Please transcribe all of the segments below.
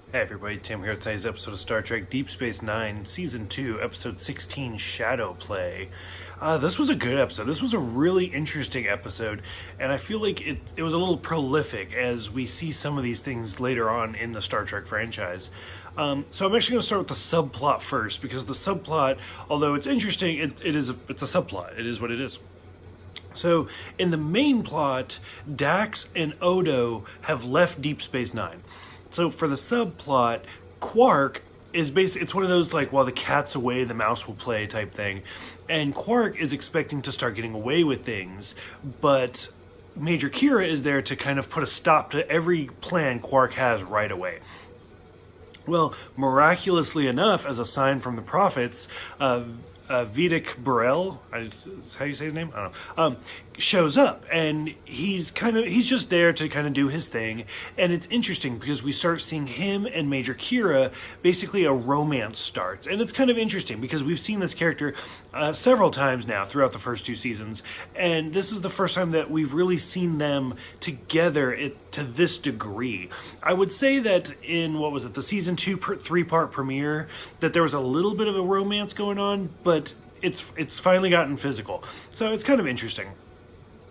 Hey everybody, Tim here with today's episode of Star Trek Deep Space Nine, Season 2, Episode 16, Shadowplay. This was a good episode. This was a really interesting episode, and I feel like it was a little prolific as we see some of these things later on in the Star Trek franchise. So I'm actually going to start with the subplot first, because the subplot, although it's interesting, it's a subplot. It is what it is. So, in the main plot, Dax and Odo have left Deep Space Nine. So for the subplot, Quark is basically, it's one of those like, while the cat's away, the mouse will play type thing. And Quark is expecting to start getting away with things, but Major Kira is there to kind of put a stop to every plan Quark has right away. Well, miraculously enough, as a sign from the prophets, Vidic Burrell, is how you say his name? I don't know. Shows up, and he's just there to kind of do his thing. And it's interesting because we start seeing him and Major Kira, basically a romance starts. And it's kind of interesting because we've seen this character several times now throughout the first two seasons, and this is the first time that we've really seen them together to this degree. I would say that in, the season 2 3-part premiere, that there was a little bit of a romance going on, but it's finally gotten physical. So it's kind of interesting.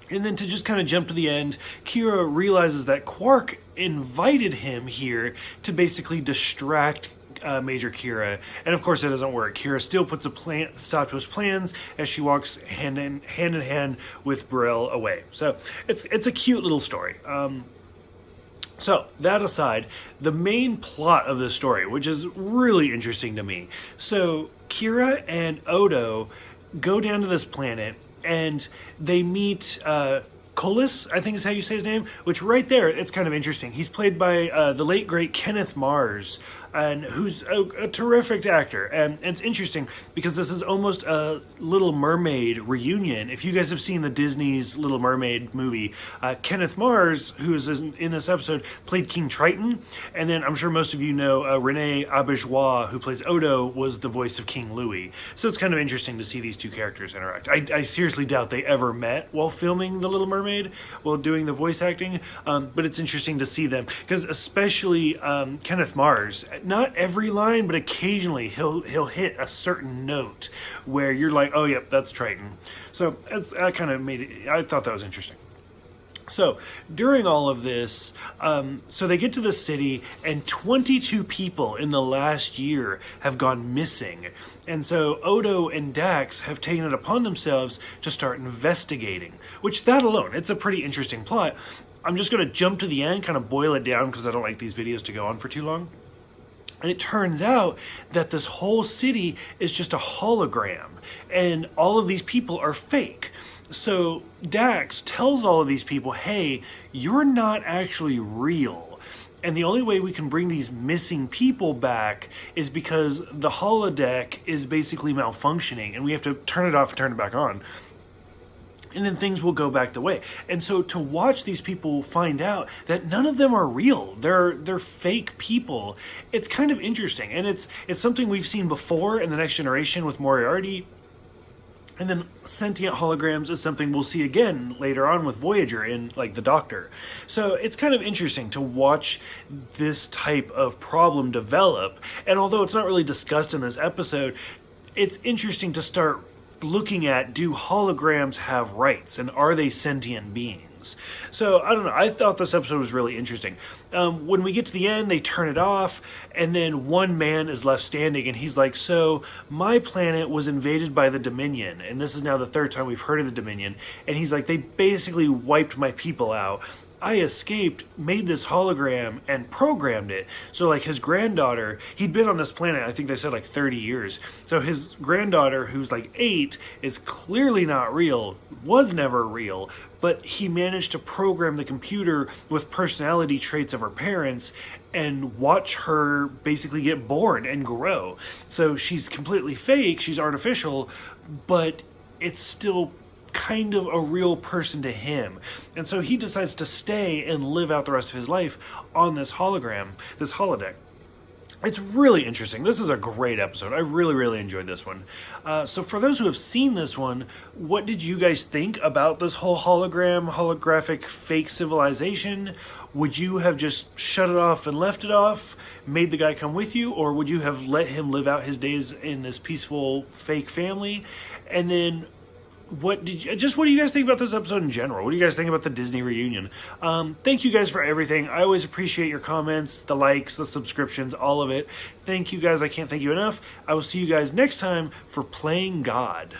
And then to just kind of jump to the end, Kira realizes that Quark invited him here to basically distract Major Kira. And of course it doesn't work. Kira still puts a stop to his plans as she walks hand in hand with Burrell away. So it's a cute little story. So, that aside, the main plot of this story, which is really interesting to me. So, Kira and Odo go down to this planet, and they meet Colas, I think is how you say his name, which right there, it's kind of interesting. He's played by the late, great Kenneth Mars, and who's a terrific actor. And it's interesting because this is almost a Little Mermaid reunion. If you guys have seen the Disney's Little Mermaid movie, Kenneth Mars, who is in this episode, played King Triton. And then I'm sure most of you know Rene Auberjois, who plays Odo, was the voice of King Louis. So it's kind of interesting to see these two characters interact. I seriously doubt they ever met while filming The Little Mermaid, while doing the voice acting. But it's interesting to see them, because especially Kenneth Mars, not every line, but occasionally he'll hit a certain note where you're like, oh, yep, that's Triton. So I kind of I thought that was interesting. So during all of this, so they get to the city, and 22 people in the last year have gone missing. And so Odo and Dax have taken it upon themselves to start investigating, which that alone, it's a pretty interesting plot. I'm just going to jump to the end, kind of boil it down, because I don't like these videos to go on for too long. And it turns out that this whole city is just a hologram, and all of these people are fake. So Dax tells all of these people, hey, you're not actually real. And the only way we can bring these missing people back is because the holodeck is basically malfunctioning, and we have to turn it off and turn it back on. And then things will go back the way. And so to watch these people find out that none of them are real, they're fake people, it's kind of interesting. And it's something we've seen before in The Next Generation with Moriarty. And then sentient holograms is something we'll see again later on with Voyager in, like, The Doctor. So it's kind of interesting to watch this type of problem develop. And although it's not really discussed in this episode, it's interesting to start looking at, do holograms have rights, and are they sentient beings? So I don't know, I thought this episode was really interesting. When we get to the end, they turn it off, and then one man is left standing, and he's like, so my planet was invaded by the Dominion, and this is now the third time we've heard of the Dominion, and he's like, they basically wiped my people out. I escaped, made this hologram, and programmed it. So, like, his granddaughter, he'd been on this planet, I think they said, like, 30 years. So his granddaughter, who's, like, 8, is clearly not real, was never real, but he managed to program the computer with personality traits of her parents and watch her basically get born and grow. So she's completely fake, she's artificial, but it's still kind of a real person to him. And so he decides to stay and live out the rest of his life on this hologram, this holodeck. It's really interesting. This is a great episode. I really, really enjoyed this one. So for those who have seen this one, what did you guys think about this whole holographic fake civilization? Would you have just shut it off and left it off, made the guy come with you, or would you have let him live out his days in this peaceful fake family? And then what do you guys think about this episode in general? What do you guys think about the Disney reunion? Thank you guys for everything. I always appreciate your comments, the likes, the subscriptions, all of it. Thank you guys. I can't thank you enough. I will see you guys next time for Playing God.